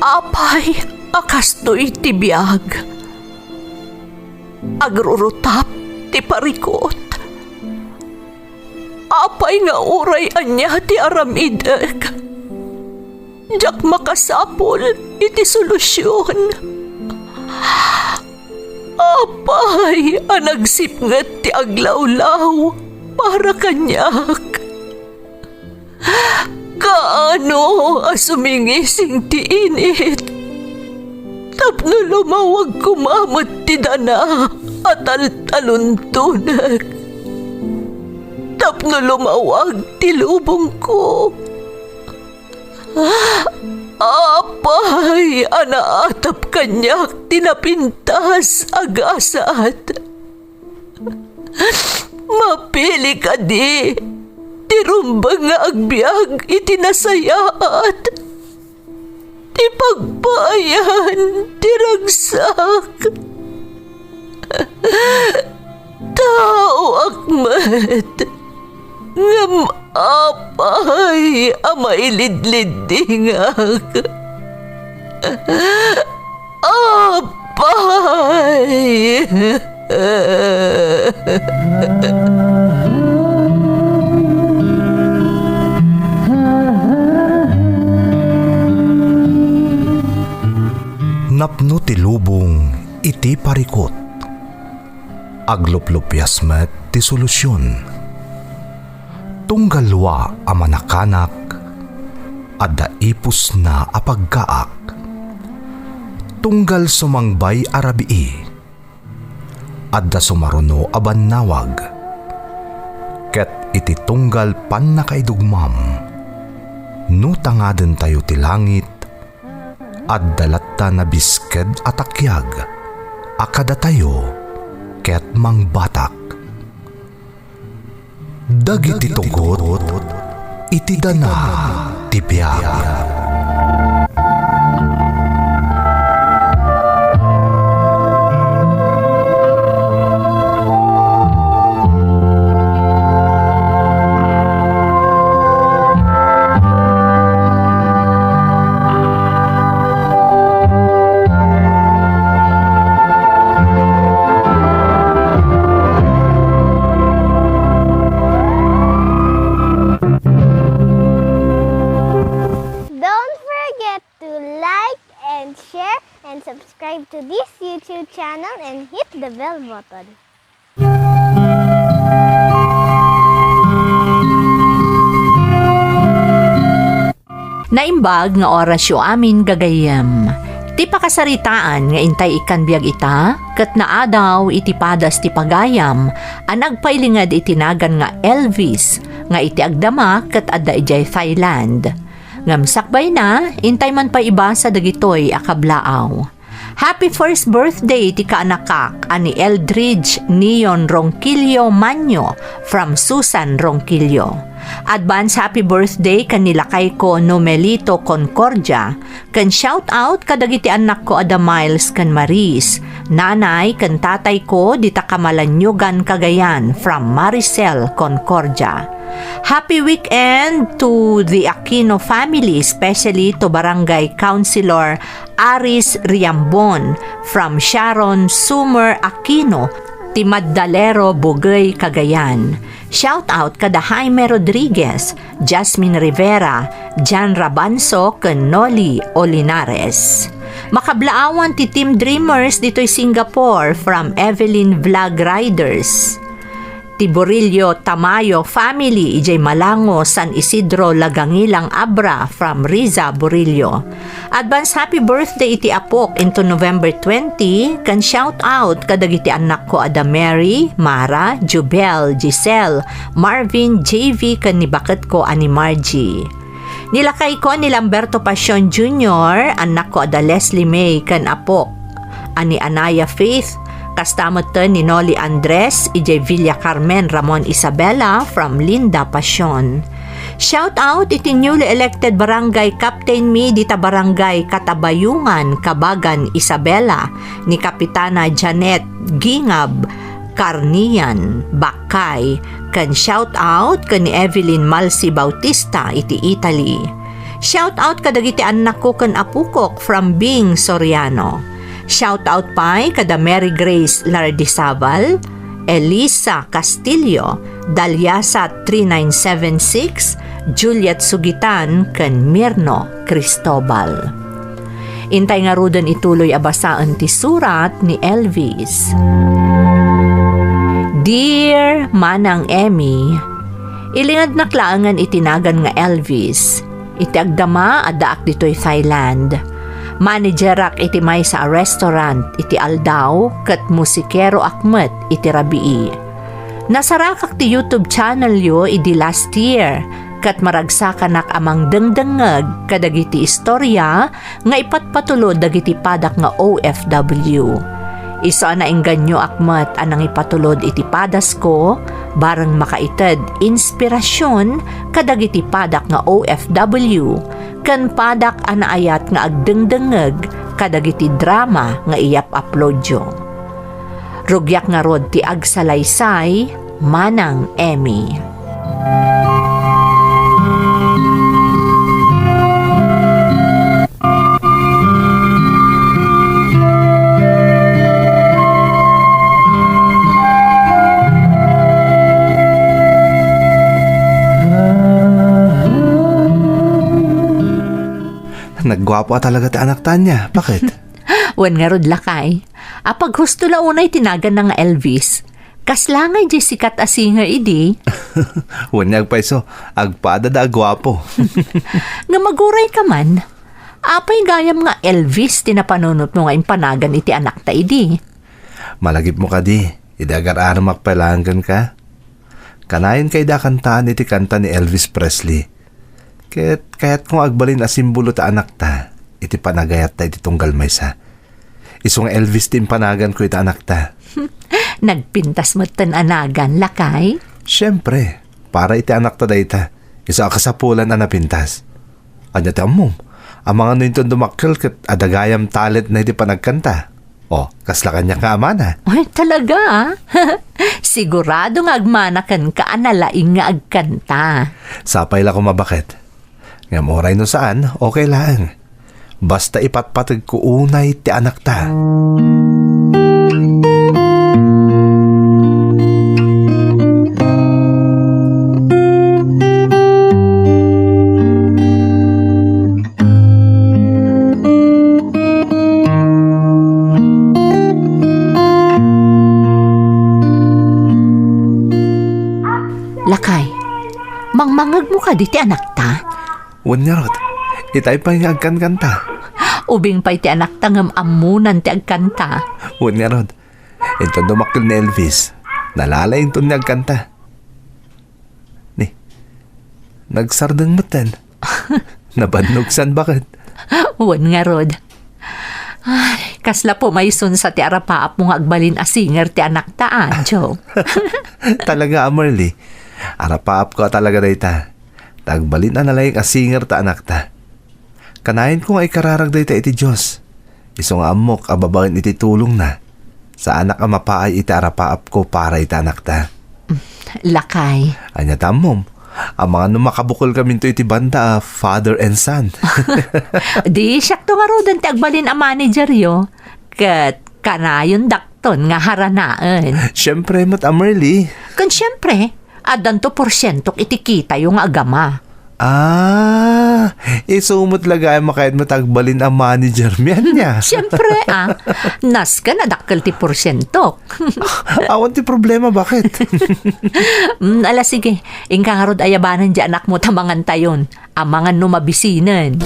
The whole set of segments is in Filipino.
Apay, akastoy ti biyag. Agrurutap ti parikot. Apay nga uray anya ti aramidek. Jak makasapol iti solusyon. Apay, anagsipnget ti aglawlaw para kanyak. Kaano asumingising ti init. Tapno lumawag kumamot ti dana at taluntunak. Tapno lumawag ti lubong ko. Apay, anaatap kanyak tinapintas agasat. Mapili ka di, tirumbang nga agbyag itinasayaat. Ti pagbayan, tiragsak. Tao akmat, ngam apay amailidlidingak. Apay. Napno ti lubong iti parikot. Agluplupyas met ti solusyon. Tunggalwa a manakanak, adda ipus na apagkaak. Tunggal sumangbay arabii, adda sumaruno abannawag. Ket iti tunggal pan nakaidugmam, nutangaden tayo ti langit, adda latta na bisked atakyag, akada tayo ket mangbatak. Dagiti tugot, iti dana ti biyag. Subscribe to this YouTube channel and hit the bell button. Naimbag nga orasyo amin gagayem. Ti pakasaritaan nga intay ikan biyag ita, ket naadaw iti padas ti pagayam, anagpailingad itinagan nga Elvis, nga iti agdama ket adda ijay Thailand. Ngamsakbay na, intay man pa iba sa dagitoy akablaaw. Happy first birthday ti kaanakak ani Eldridge Neon Ronquillo Manyo from Susan Ronquillo. Advance happy birthday kanilakay ko Nomelito Concordia. Kan shout out kadagiti anak ko Ada Miles kan Maris. Nanay kan tatay ko dita Kamalanyugan Cagayan from Maricel Concordia. Happy weekend to the Aquino family, especially to Barangay Councilor Aris Riambon from Sharon Sumer Aquino, ti Magdalero Bugay, Cagayan. Shout out kada Jaime Rodriguez, Jasmine Rivera, Jan Rabanso, ken Noli Olinares. Makablaawan ti Team Dreamers dito'y Singapore from Evelyn Vlog Riders. Tiborillo Tamayo family, ijay Malango, San Isidro, Lagangilang Abra from Riza, Borillo. Advance happy birthday iti apok into November 20, kan shout out kadagiti anak ko Ada Mary, Mara, Jubel, Giselle, Marvin, JV, kan nibaket ko ani Margie. Nilakay ko ni Lamberto Pasion Jr., anak ko Ada Leslie May, kan apok ani Anaya Faith, kastamoten ni Noli Andres, ijay Villa Carmen Ramon Isabela from Linda Pasion. Shout out iti newly elected barangay Captain Mi dita barangay Katabayungan, Kabagan, Isabela ni Kapitana Janet Gingab Carnian, Bakay, kan shout out kan ni Evelyn Malsi Bautista iti Italy. Shout out kadagiti anak ko kan apukok from Bing Soriano. Shout out pa'y kada Mary Grace Lardizabal, Elisa Castillo, Dalyasa 3976, Juliet Sugitan, kan Mirno Cristobal. Intay nga rudan ituloy abasaan ti surat ni Elvis. Dear Manang Emmy, ilingad na klaangan itinagan nga Elvis. Iti agdama adaak dito'y Thailand. Managerak iti may sa restaurant iti Aldao kat musikero akmet iti Rabii. Nasarakak ti YouTube channel yo iti last year kat maragsakanak amang dengdengeg kadagiti istorya nga ipatpatulod dagiti padak nga OFW. Isa na ingganyo akmat anang ipatulod iti padas ko bareng makaited inspirasyon kadagiti padak nga OFW ken padak anaayat nga agdengdengeg kadagiti drama nga iyap uploadyo. Rugyak nga rod ti agsalaysay Manang Emmy. Naggwapo talaga ti anak tanya. Bakit? Wan nga rod lakay. Apag husto la unay tinagan na nga Elvis. Kaslangay di sikat a singer idi. Wanyag pa iso. Agpada da agwapo. Nga maguray ka man. Apay gayam nga Elvis tinapanunot mo nga impanagan iti anak ta idi. Malagip mo ka di. Idagar-ara makpalangan ka. Kanayin kay da kantaan iti kanta ni Elvis Presley. Kaya't kung agbalin a simbolo ta anak ta, iti panagayat ta iti tunggal maysa. Isong Elvis din panagan ko iti anak ta. Nagpintas mo tan anagan, lakay? Siyempre, para iti anak ta dayta, isa kasapulan na napintas. Anya ti amom, ang mga nunton dumakkel kat adagayam talent na iti panagkanta. O, kasla kanya ka amana. Ay, talaga ah. Sigurado nga agmanakan ka analaing nga agkanta. Sapay la ko mabakit. Nga moray no saan, okay lang. Basta ipatpatag ko unay ti anak ta. Lakay, mangmangag mo ka di ti anak ta? Wanyarot, itay pa yung agkan-kanta. Ubing pa'y ti anak ta ngam amunan ti agkanta. Wanyarot, ito dumakil ni Elvis. Nalalay ito ni agkanta. Ni, nagsardang matan. Nabanugsan bakit? Wan nga rod. Ay, kasla po may sun sa ti arapaap mo nga agbalin a singer ti anak ta, Joe. Talaga, Amarly. Arapaap ko talaga dayta. Tagbalin na nalayang a singer ta anak ta. Kanayin ko nga ikararag dayta iti Diyos. Isong amok ababangin iti tulong na. Sa anak ang mapaay iti arapaap ko para iti anak ta. Lakay. Anya tamom. Ang mga numakabukol kami ito iti banda, father and son. Di siyak to nga rodan ti agbalin a manager yo. Kat kanayon dakton nga haranaan. Siyempre, mat Amarly. Kan siyempre, adan to porsyento iti kita yung agama. Ah, isumot lagay makayad matagbalin ang manager miyan niya. Siyempre nas ka na dakkel ti porsyento. Awan ti problema, bakit? Ala sige, ingka nga rod ayabanan di anak mo tamangan tayon. Amangan numabisinan.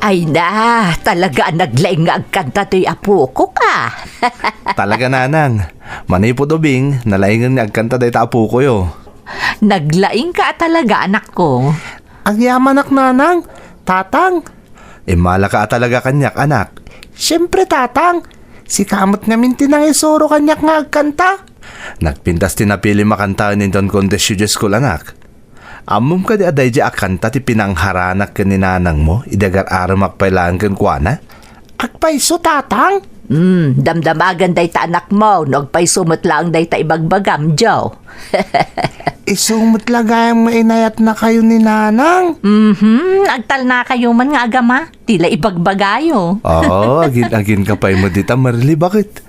Ay na, talaga naglaing nga agkanta to'y apo ko ka. Talaga nanang. Manipod ubing, nalaingan nga agkanta day tapo ko yo. Naglaing ka talaga anak ko. Ang yaman ak nanang, tatang. Mala ka talaga kanyak anak. Siyempre tatang, si kamot namin tinang isuro kanyak nga agkanta. Nagpintas tinapili makantaan ninton contest yu school anak. Amom ka di aday di akanta ti pinangharanak ka ni nanang mo, idagar aramak pailaan kan kuana? Agpaiso tatang? Damdamagan day ta anak mo, nagpaisumot lang day ta ibagbagam, Joe. Isumot lagayang mainayat na kayo ni nanang. Agtal na kayo man nga agama, tila ibagbagayo. Oo, agin ka pa'y mo dita, Marily, bakit?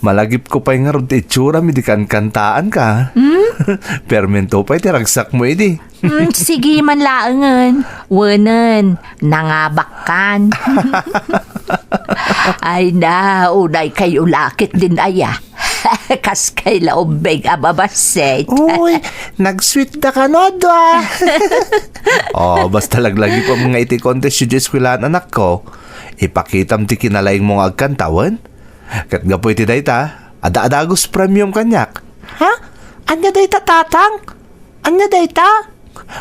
Malagip ko pa'y nga ron ti itsura, mi di kan kantaan ka. Permento pa'y tiragsak mo, idi. Sige man laangan, wanan, nangabakkan. Ay na, unay kayo lakit din aya. Kas kay laombeg ababaset. Uy, nag-sweet da ka no, doa. Oh, basta laglagi pa mga iti contest yu jesquilan anak ko. Ipakitam ti kinalaing mong agkantawan. Kat nga po iti dayta, ada-adagos premium kanyak. Ha? Anya dayta tatang? Anya dayta?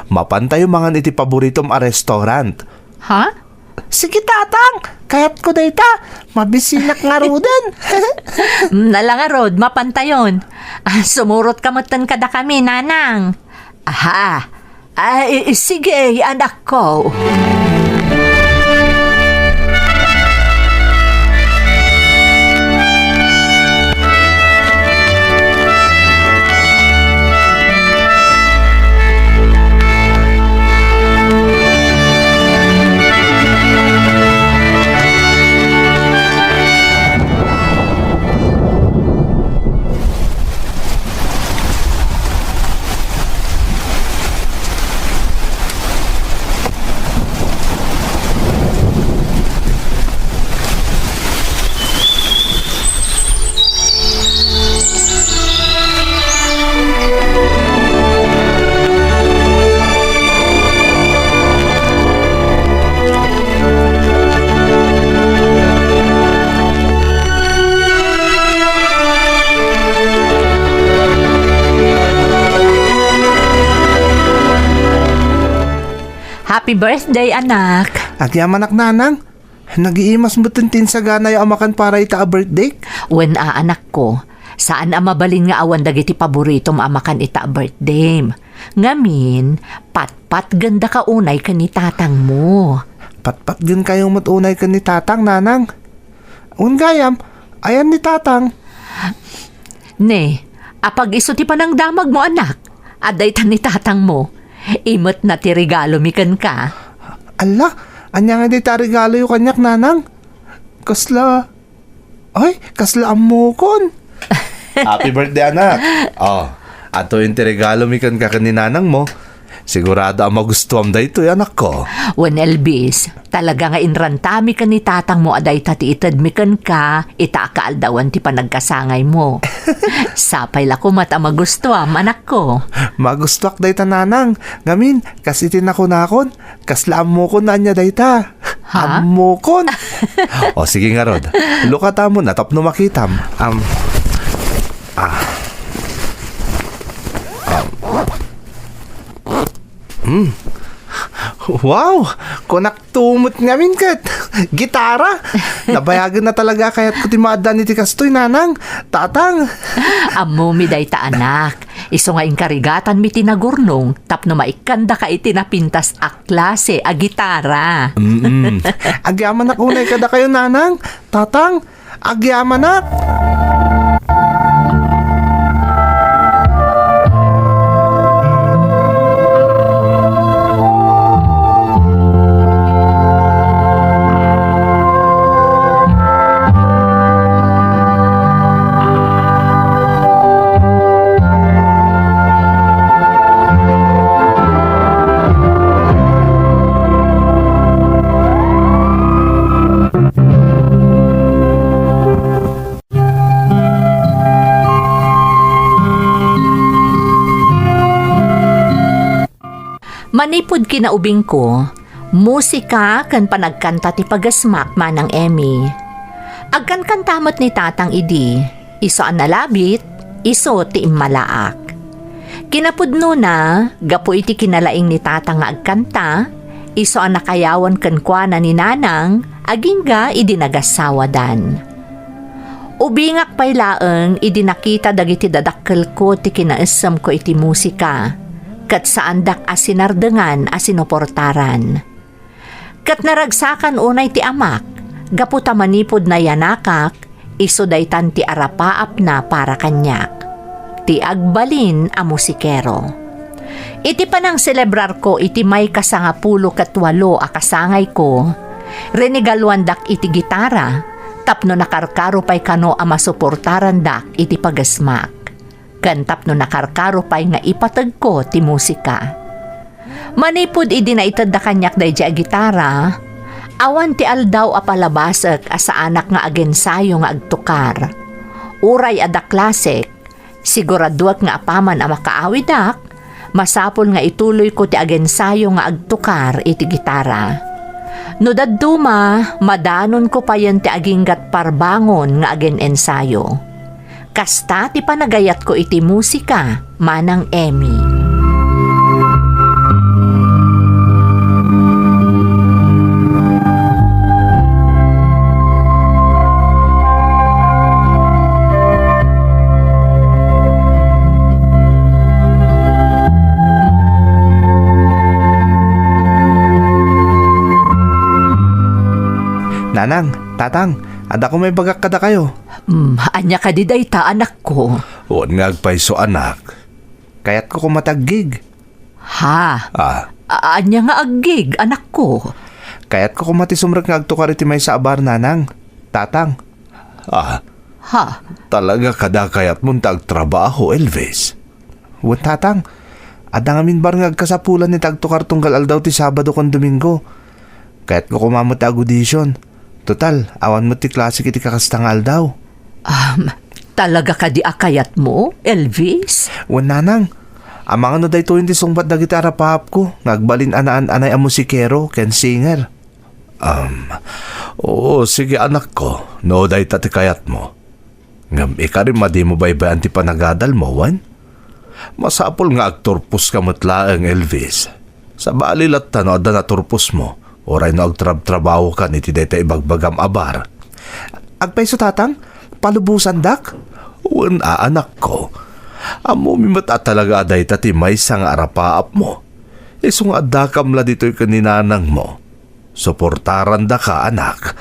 Mapantay yung mga iti paboritom a restaurant. Ha? Sige tatang, kayat ko dayta, mabisinak nga rudan. Nalanga rod, mapantayon. Sumurot kamutan kada kami, nanang. Aha. Ay, sige, anak ko. Happy birthday, anak. Agyaman ak nanang, nag-iimas mo tintin sa ganay amakan para ita a birthday? Wen anak ko, saan mabalin nga awan dagiti paborito amakan ita birthday. Ngamin, pat-pat ganda ka unay ka ni tatang mo. Pat-pat din kayong matunay ka ni tatang nanang. Ungayam, ayan ni tatang. Ne, apag iso ti panang damag mo anak, aday tan ni tatang mo. Imot na ti regalo mikan ka. Ala, anya nga di ta regalo yung kanyak nanang. Kasla, ay, kasla amukon. Happy birthday anak. Oh, ato yung ti regalo mikan ka kaninanang mo. Sigurado ang magustuhan da ito anak ko. Wen Elvis, talaga nga inrantami ka ni tatang mo aday tati itad mikan ka, itakaaldawan ti panagkasangay mo. Sapay la ko mata magustuhan anak ko. Magustuak dayta nanang. Ngamin, kasi tinakon-akon. Kasla amukon na anya dayta. Ha? Amukon. O sige nga rod. Lukata mo na tapno makitam. Wow! Kunaktumot ngamin kat. Gitara. Nabayagan na talaga kaya't ko timadan ni Tikastoy nanang. Tatang. Amo mi day ta anak. Iso nga inkarigatan mi tinagurnong tapno maikanda ka itinapintas a klase a gitara. Agyaman na kunay kada kayo nanang. Tatang. Agyaman na. Manipod kinaubing ko, Musika kan panagkanta ti pagasmak manang Emmy. Agkan kantamot ni tatang idi, iso ang nalabit, iso ti immalaak. Kinapudno na, gapo iti kinalaing ni tatang nga agkanta, iso ang nakayawan kankwana ni nanang, agingga idinagasawadan. Ubingak pay laeng idinakita dagiti dadakkel ko ti kinaesem ko iti musika, kat saan dak asinardengan asinoportaran. Kat naragsakan unay ti amak, gaputa manipod na yanakak, iso daytan ti arapaap na para kanyak. Ti agbalin a musikero. Iti panang selebrar ko iti may kasangapulo katwalo a kasangay ko, renigaluan dak iti gitara, tapno nakarkaro pay kano a masuportaran dak iti pagasmak. Kan tapno nakarkaro pay nga ipatag ko ti musika. Manipod idi na itad da kanyak dayja a gitara, awan ti aldaw a palabasek asa anak nga agensayo nga agtukar. Uray ada klasik, siguraduak nga apaman a makaawidak, masapol nga ituloy ko ti agensayo nga agtukar iti gitara. No dadduma, madanon ko pa yan ti aginggat parbangon nga agen ensayo. Kasta ti panagayat ko iti musika, manang Emmy. Nanang, tatang, ada ko may bagak kada kayo. Anya ka di dayta anak ko. Huwag nga agpaiso anak. Kaya't ko kumatagig. Ha? Anya nga aggig anak ko. Kaya't ko kumatisumrek nga agtukar iti may sa abar nanang. Tatang. Ha? Talaga kada kayat mong tagtrabaho, Elvis. Huwag tatang. Ada nga minbar nga agkasapulan ni tagtukar tunggal aldaw ti Sabado kon Domingo. Kaya't ko kumamot audition. Total, awan mo ti klasik iti kakastang aldaw. Talaga ka di akayat mo, Elvis? Wan nanang, amang ano dayto hindi sungbat na gitara pahap ko, ngagbalin anaan-anay ang musikero, ken singer. Oo, sige anak ko, no day tati kayat mo. Ngam, ikarim madi mo baybayan ti panagadal mo, wan? Masapol nga agturpus ka matlaang, Elvis. Sa balilat tano, ada na turpus mo. Oray na agtrab-trabaho ka ni ti dayta ibagbagam abar. Agpaiso tatang, palubusan dak? Wan anak ko. Amo mimata talaga aday tati may sang arapaap mo. Isung adakam la dito'y kaninanang mo. Suportaran da ka anak.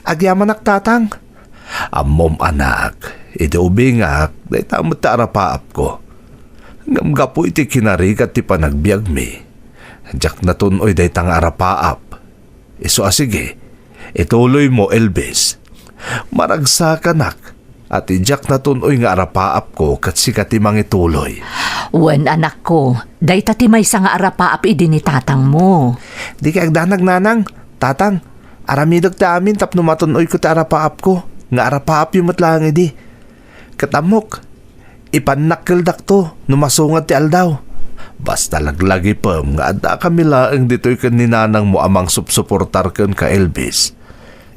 Agyaman tatang. Amom anak, iti ubingak, dayta amata arapaap ko. Ngamgapo iti kinarigat ti panagbiag mi. Diyak na tunoy dayta nga arapaap. Iso asige, ituloy mo Elvis. Maragsakan at ijak na tunoy nga arapaap ko kat sikati mang ituloy. Wen anak ko, dayta ti may nga arapaap idi ni tatang mo. Di ka agdanag nanang, tatang, aramidog ta amin tapno matunoy ko ta arapaap ko, nga arapaap yung matlang idi. Katamok, ipanakildak to, numasungad ti aldaw. Basta laglagi pa nga ada kami laeng dito'y kaninanang mo amang supsuportar kan ka Elvis.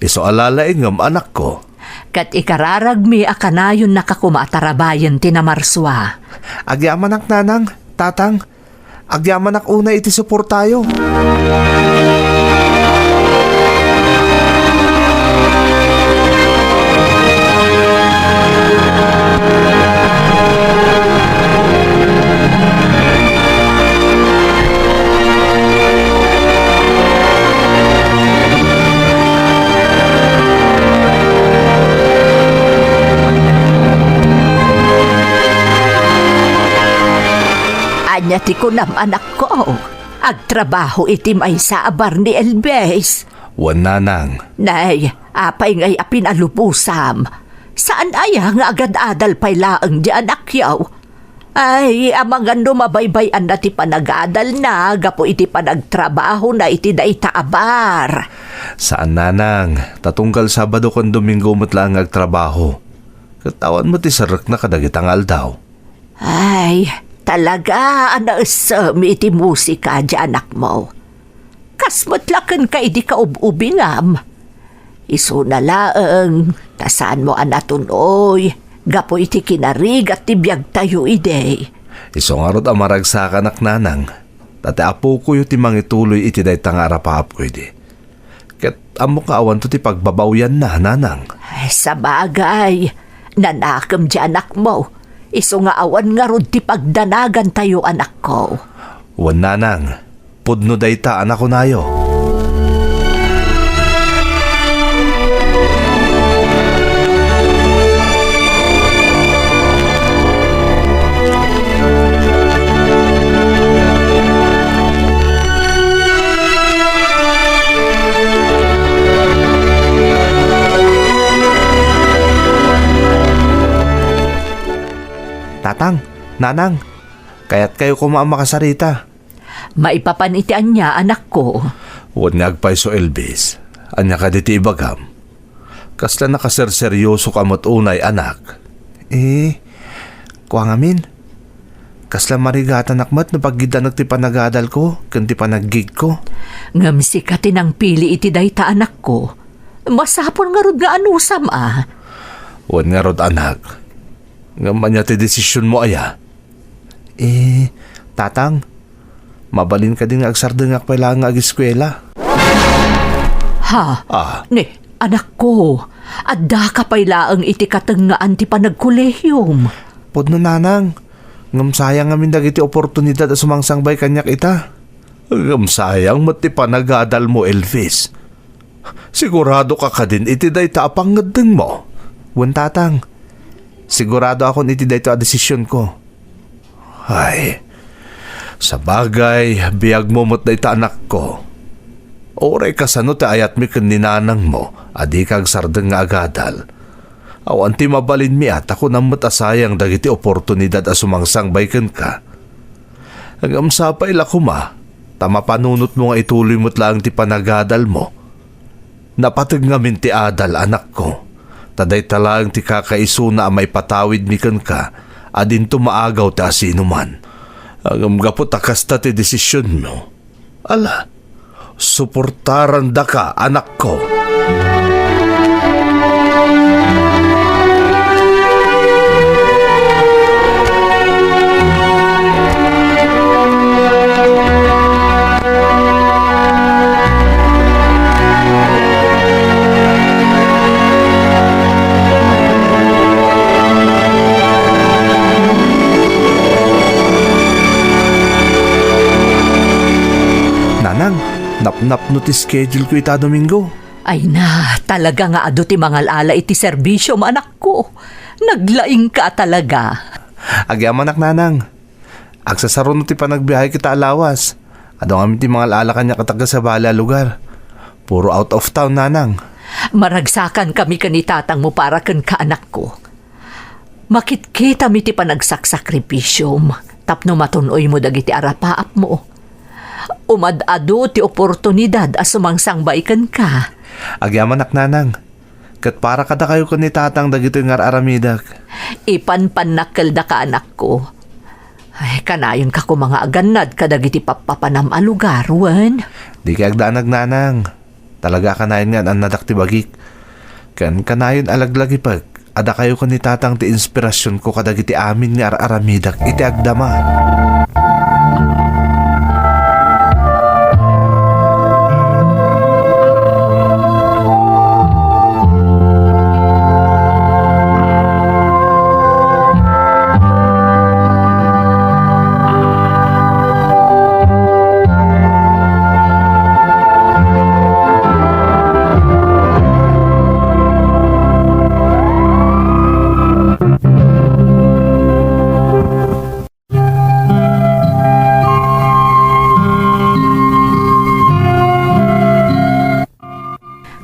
Iso alalaing ngam anak ko. Kat ikararag mi akanayon nakakumatarabayan tinamarswa. Agyamanak nanang, tatang, agyamanak una iti suportayo. Anya ti kunam anak ko, agtrabaho iti may sa abar ni Elvis. Wan nanang. Nay, apay ngay apin alupusam. Saan aya nga agad adal pay laeng di anak yaw? Ay, amangan lumabaybayan na ti panagadal na, gapo iti panagtrabaho na iti dayta abar. Saan nanang? Tatunggal Sabado kon Domingo mo't lang agtrabaho. Katawan mo ti sarak na kadagitang aldaw. Ay, talaga anaesam iti musika di anak mo. kasmatlakan ka idi ka ubingam. Iso na laeng, tasaan mo anatunoy, gapo iti kinarig at tibiyag tayo ide. Iso nga rod amaragsakan ak nanang. Dati apo ko yung timang ituloy iti day tangarapap ko iti. Ket amo kaawan to ti pagbabawyan na nanang. Ay, sa bagay, nanakam di anak mo. Iso nga awan nga rod ti pagdanagan tayo anak ko. Wan nanang, pudno day ta anak ko nayo. Tatang, nanang, kaya't kayo makasarita. Maipapanitian niya anak ko. Huwag nga agpay so Elvis, anya ka diti ibagam. Kasla nakaserseryoso ka mo't unay anak. Kuwang amin. Kasla marigatan akmat na paggidan ti panagadal ko, kanti panaggig ko. Ngamsi ka tinang pili iti dayta anak ko. Masapon nga rod nga anusam Huwag nga rod anak. Ngaman niya ti desisyon mo aya. Tatang, mabalin ka din nga agsardeng ak pala nga agiskwela. Ha? Ne, anak ko, adda ka paylaang iti katengaan ti panagkolehiyum. Podno nanang, ngam sayang ngamin dagiti oportunidad a sumangsangbay kanyak ita. Ngam sayang mati panagadal mo Elvis. Sigurado ka din iti day taapangedeng mo. Wan tatang, sigurado akong iti day a desisyon ko. Ay, sa bagay, biyag mo mo't day ta anak ko. Oray kasano ti ayat mi ken ninanang mo, adi kag sardeng nga agadal. Awan ti mabalin mi at ako nang matasayang dagiti oportunidad a sumangsangbay ken ka. Hanggang sapay lakuma, tama panunot mo nga ituloy mo't lang ti panagadal mo. Napatag ngamin ti adal anak ko. Taday talang ti kakaisuna may patawid mi ken ka, adin tumaagaw ti asinuman. Hanggang gapot akasta ti desisyon mo. Ala, suportaran da ka, anak ko. Nanang, napnap no ti schedule ko ita Domingo. Ay na, talaga nga ado ti mangalala iti serbisyo mo anak ko. Naglaing ka talaga. Agyaman ak nanang. Agsasaron no ti panagbiyahe kita alawas. Ado kami ti mga alala kanya kataga sa bala lugar. Puro out of town nanang. Maragsakan kami kanitatang mo para kan kaanak ko. Makitkita mi ti panagsakripisyom. Tapno matunoy mo dagiti arapaap mo. Umadado ti oportunidad as sumangsangbaikan ka. Agyaman ak nanang. Kat para kada kayo ko ni tatang dagito yung aramidak. Ipanpanakkel da ka anak ko. Ay, kanayon ka ko mga aganad kadagiti papapanam a lugar, wen. Di ka agdanag nanang. Talaga kanayon nga ang nadak ti bagik. Kan kanayon alaglagi pag. Ada kayo ko ni tatang ti inspirasyon ko kadagiti amin ni aramidak iti agdama.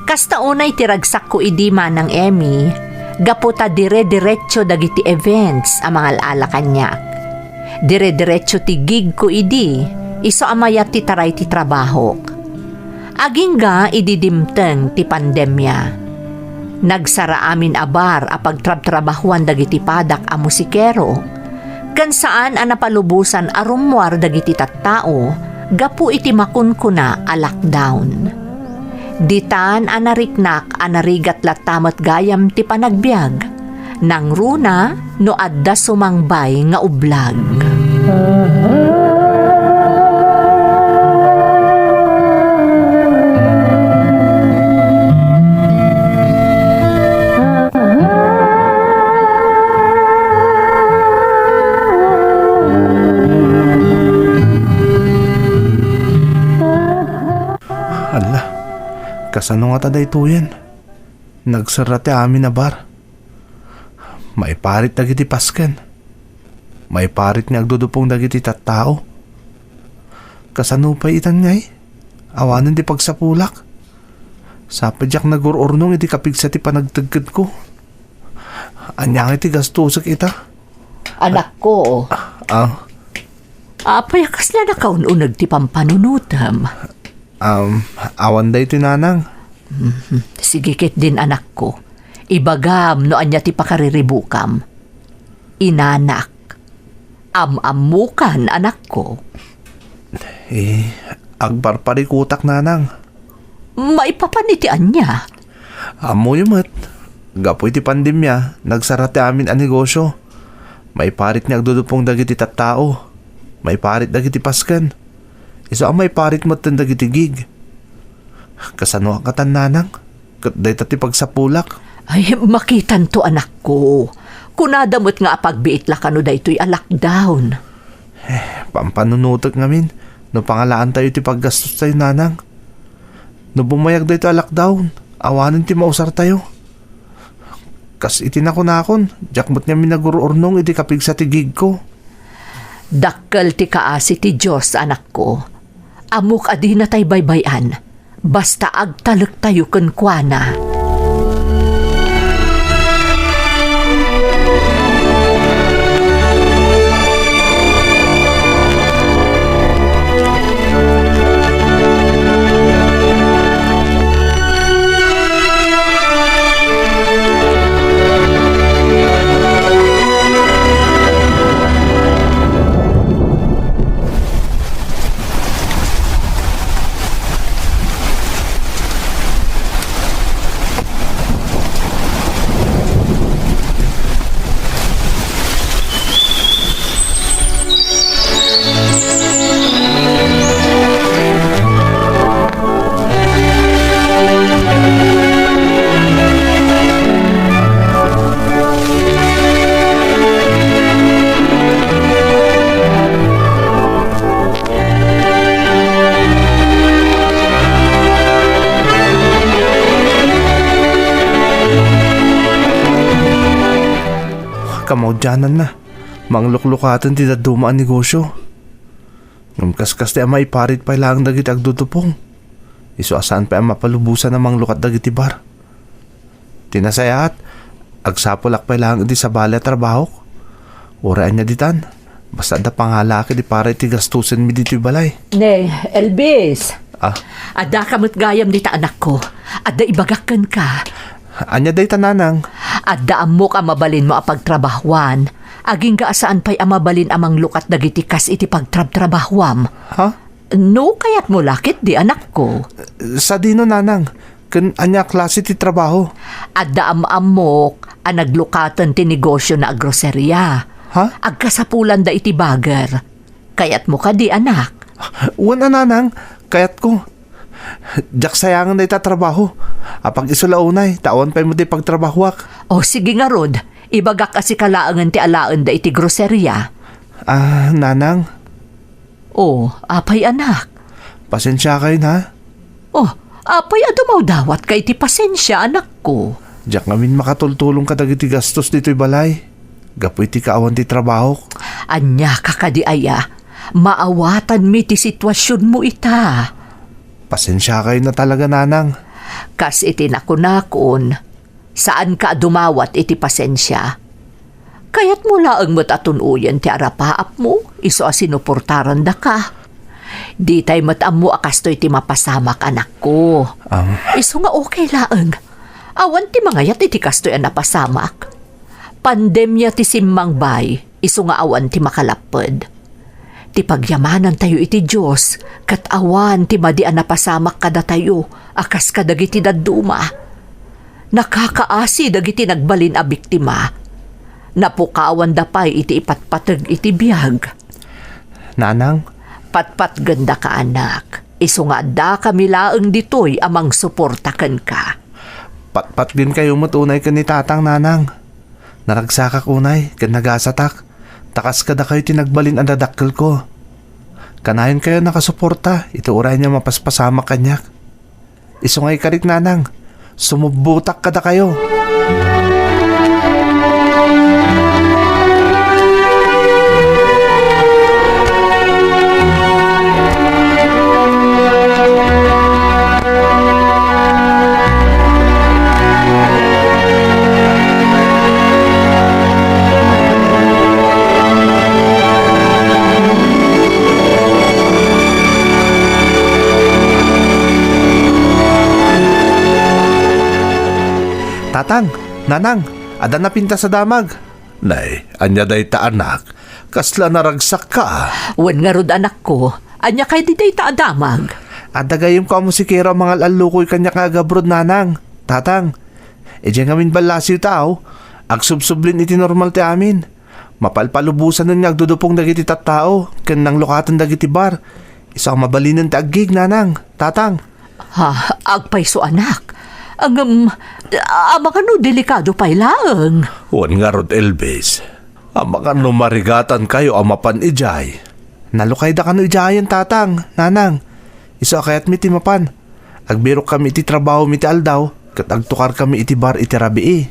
Kasta unay tiragsak ko idi manang Emmy, gaputa dire-diretso dagiti events ang mga alaala kanyak. Dire-diretso ti gig ko idi, iso amayat ti taray ti trabaho. Agingga ididimteng ti pandemya. Nagsara amin abar a pagtrab-trabahuan dagiti padak a musikero. Kan saan a napalubusan a rumwar dagiti tattao, gapu iti makunkuna a lockdown. Ditan anariknak anarigat latamat gayam ti panagbiag, nang runa no adda sumangbay nga ublag. Ala, kasano nga taday ito yan? Nagsarate amin na bar. May parit dagiti pasken. May parit nga agdudupong dagiti tattao. Kasano pa itan ngay? Awanan di pagsapulak. Sapadyak nagururnong iti kapigsa ti panagtagkad ko. Anyang iti gastusak ita. Anak ko, payakas na nakaununag ti pampanunutam. Awan da ito nanang. Sige ket din anak ko. Ibagam no anya ti pakariribukam. Inanak. Amamukan anak ko. Agparparikutak nanang. Maipapanitian niya. Amo yumat. Gapoy ti pandemya, nagsarate amin ang negosyo. May parit niya agdudupong dagiti tattao. May parit dagiti pasken. Iso ang may parit mo dagiti gig. Kasano ang katan nanang? Katday tati pagsapulak. Ay, makitan to anak ko. Kunadamot nga pagbiit la kano da ito'y lockdown. Pampanunutok ngamin. No pangalaan tayo ti paggastos tayo nanang. No bumayag da ito lockdown. Awanin ti mausar tayo. Kas itinakon-akon. Jakmot niya minagururnong iti kapig sa tigig ko. Dakkel ti kaasi ti Diyos anak ko. Amok adi na tay baybayan. Basta agtalek tayo kenkwana. Kamaudyanan na. Mangluklukatan ti daduma ang negosyo. Ngam kaskas ti amay parit pa ilang dagiti agdudupong. Iso asaan pa ang mapalubusan ng manglukat dagiti bar. Tinasayaat, agsapulak pa ilang di sa bala trabaho. Uraan niya ditan. Basta da pangalaki di para iti gastusin mi dito balay. Ne, Elvis. Ada kamot gayam dita anak ko. Ada ibagakan ka. Anya day tananang. Adda amok ang mabalin mo apagtrabahuan. Aging gaasaan pa'y amabalin amang lukat dagiti kas iti pagtrabtrabahwam. Ha? No, kayat mo lakit di anak ko. Sa dino nanang, anya klase ti trabaho. Adda amok ang naglukatan ti negosyo na agroserya. Ha? Agkasapulan da iti bager. Kayat mo ka di anak. Wana nanang, kayat ko. Jak sayangan na itatrabaho. Apag isulaunay, tawan pa mo di pagtrabahwak. O sige nga rod, ibagak kasi kalaangan ti alaan da iti groserya. Nanang. O, apay anak. Pasensya kayo na. Oh, apay adumaw dawat kay ti pasensya anak ko. Jak ngamin makatultulong ka dagiti gastos dito'y balay. Gapoy ti kaawan ti trabaho. Anya kakadiaya, maawatan mi ti sitwasyon mo ita. Pasensya kayo na talaga nanang. Kas iti nakunakon, saan ka dumawat iti pasensya? Kaya't mula ang matatunuyan ti arapaap mo, iso asinuportaran da ka. Di tay matam mo akastoy ti mapasamak anak ko. Iso nga okay laang. Awan ti mangayat iti kastoy ang napasamak. Pandemya ti simmang bay, iso nga awan ti makalapad. Ti pagyamanan tayo iti Diyos, kat awan ti madian na pasamak kada tayo, akas kadagiti daduma. Nakakaasi dagiti nagbalin a biktima. Napukawan da pa'y iti ipatpatag iti biyag. Nanang, Patpat ganda ka anak. Isu nga da kami laeng ditoy amang suportaken ka. patpat din kayo matunay ka ni tatang, nanang. Naragsakak unay, kan nagasatak. Takas kada kayo tinagbalin ang dadakkel ko. Kanayon kayo nakasuporta, ito uray niya mapaspasama kanyak. Isungay karik, nanang. Sumubutak kada kayo. Tatang, nanang, ada na pinta sa damag. Nay, anya day ta anak, kasla naragsak ka. Wen nga rod anak ko, anya kay di day taadamag. Ada gayim ko ang musikero mga alukoy kanya kagabrod, nanang. Tatang, diyan ngamin balasiw tao, agsubsublin iti normal ti amin. Mapalpalubusan nun nga agdudupong dagiti tattao, ken nang lukatan dagiti bar. Isang mabalinan ti agig, nanang. Tatang. Ha, agpayso anak. Ang mga no delikado pa'y laeng. Wan nga rod, Elvis. Ang mga numarigatan kayo amapan ijay. Nalukay da ka no ijayan, tatang, nanang. Isa kayat mi ti mapan. Agbirok kami iti trabaho mi ti aldaw, kat agtukar kami iti bar iti rabii.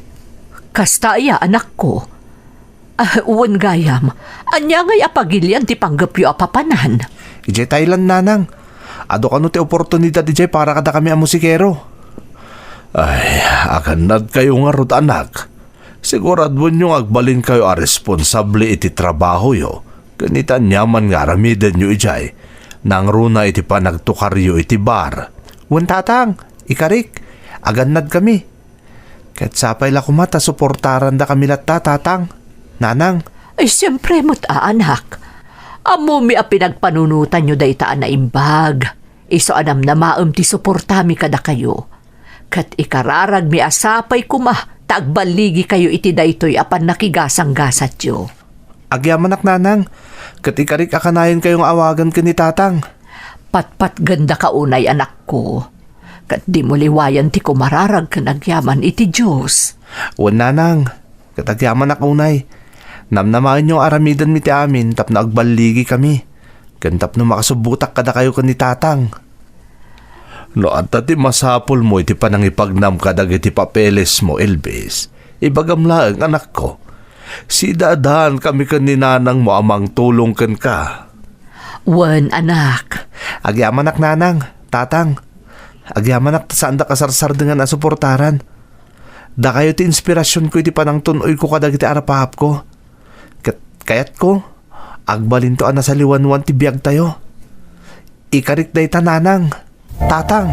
Kasta iya anak ko. Wan gayam, anya ngay apagilyan ti panggapyo apapanan. Ijay Thailand, nanang. Ado ka no ti oportunidad ijay para kada kami ang musikero. Ay, akanad kayo nga rod, anak. Sigurad mo nyo agbalin kayo a responsable iti trabaho yo. Ganita nyaman nga ramiden nyo ijay. Nang runa iti panagtukaryo iti bar. Wan, tatang, ikarik, aganad kami. Kahit sapay la kumata, suportaran da kami latta, tatang. Nanang. Ay, siyempre mo't anak. Amo mi a pinagpanunutan nyo daytaan na imbag. Iso anam na maam ti suportami kada kayo. Kat ikararag mi asapay kumah, tagbaligi kayo iti daytoy apan nakigasang-gasat yo. Agyamanak, nanang. Kat ikarik akanayon kayong awagan ka ni tatang. Patpat ganda ka unay anak ko. Kat di mo liwayan ti kumararag ka nagyaman iti Diyos. Wan, nanang. Kat agyamanak unay. Namnamain yung aramidan mi ti amin tap na agbaligi kami. Kantap no makasubutak kada kayo ka ni tatang. No at ti masapol mo iti panangipagnam kadag iti papeles mo, Elvis. Ibagam laeng, anak ko. Si dadaan kami kaninanang mo amang tulong ken ka. Wan anak. Agyamanak, nanang, tatang. Agyamanak saan da kasarsar dengan asuportaran. Da kayo ti inspirasyon ko iti panang tunoy ko kadag iti arapahap ko. Kayat ko, agbalin to ana sa liwanwan ti biyag tayo. Ikarik day tananang, tatang.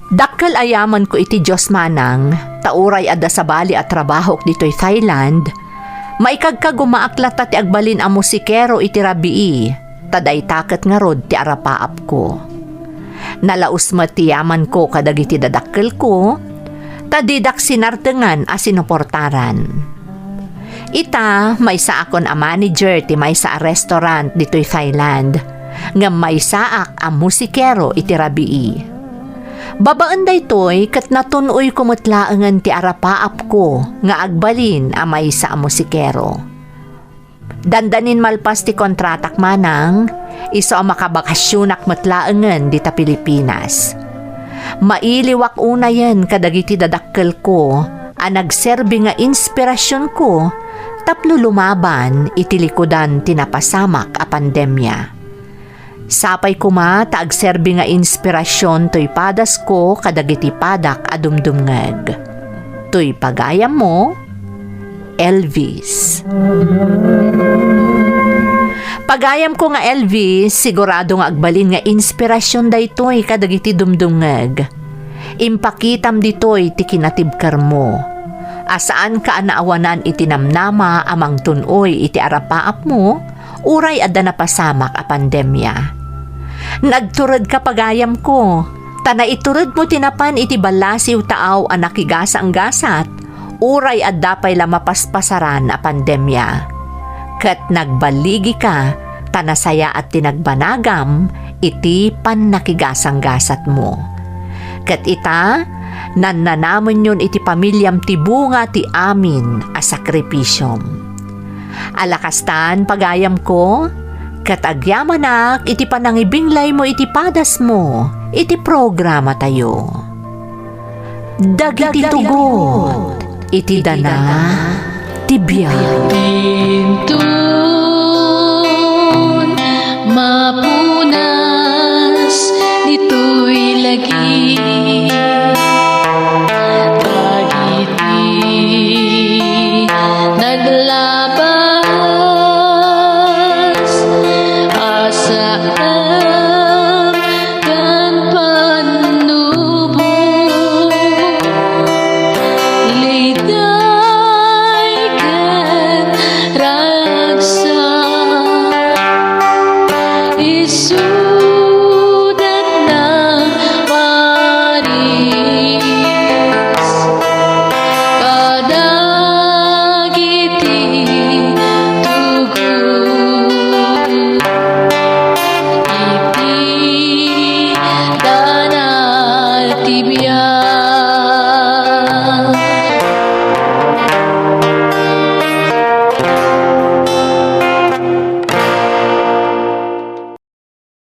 Dakkel ayaman ko iti Diyos manang, tauray ada sa bali at trabaho dito'y Thailand, maikagkagumaaklat ti agbalin a musikero iti rabii, taday taket nga rod ti arapaap ko. Nalaus ti yaman ko kadag iti dadakkel ko, tadidak sinartengan a sinuportaran. Ita, may sa akon a manager ti may sa restaurant dito'y Thailand, nga may saak a musikero iti rabii. Babaan daytoy kat natunoy kumutlaangan ti arapaap ko nga agbalin amay sa musikero. Dandanin malpas ti kontratak manang, iso ang makabakasyonak matlaangan di ta Pilipinas. Mailiwak una yan kadagiti dadakkel ko, Ang nagserbi nga inspirasyon ko, tapno lumaban iti likodan tinapasamak a pandemya. Sapay kuma taagserbi nga inspirasyon to'y padas ko kadagiti padak a dumdumngeg. To'y pagayam mo, Elvis. Pagayam ko nga Elvis, sigurado nga agbalin nga inspirasyon daytoy kadagiti dumdumngeg. Impakitam ditoy ti kinatibkar mo. Asaan ka anaawanan iti namnama amang tunoy iti arapaap mo, uray adda napasamak a pandemya. Nagturod ka pagayam ko, tana iturod mo tinapan iti balasiw taaw a nakigasa ang gasat, uray adda pay lamapaspasaran a pandemya. Ket nagbaligi ka, tanasaya at tinagbanagam, iti pan nakigasang gasat mo. Ket ita, nananamon yun iti pamilyam ti bunga ti amin a sakripisyom. Alakastan pagayam ko, ket agyamanak iti panangibinglay mo iti padas mo, iti programa tayo. Dagiti tugot, iti dana, tibiyag. Pintun mapunas dito'y lagi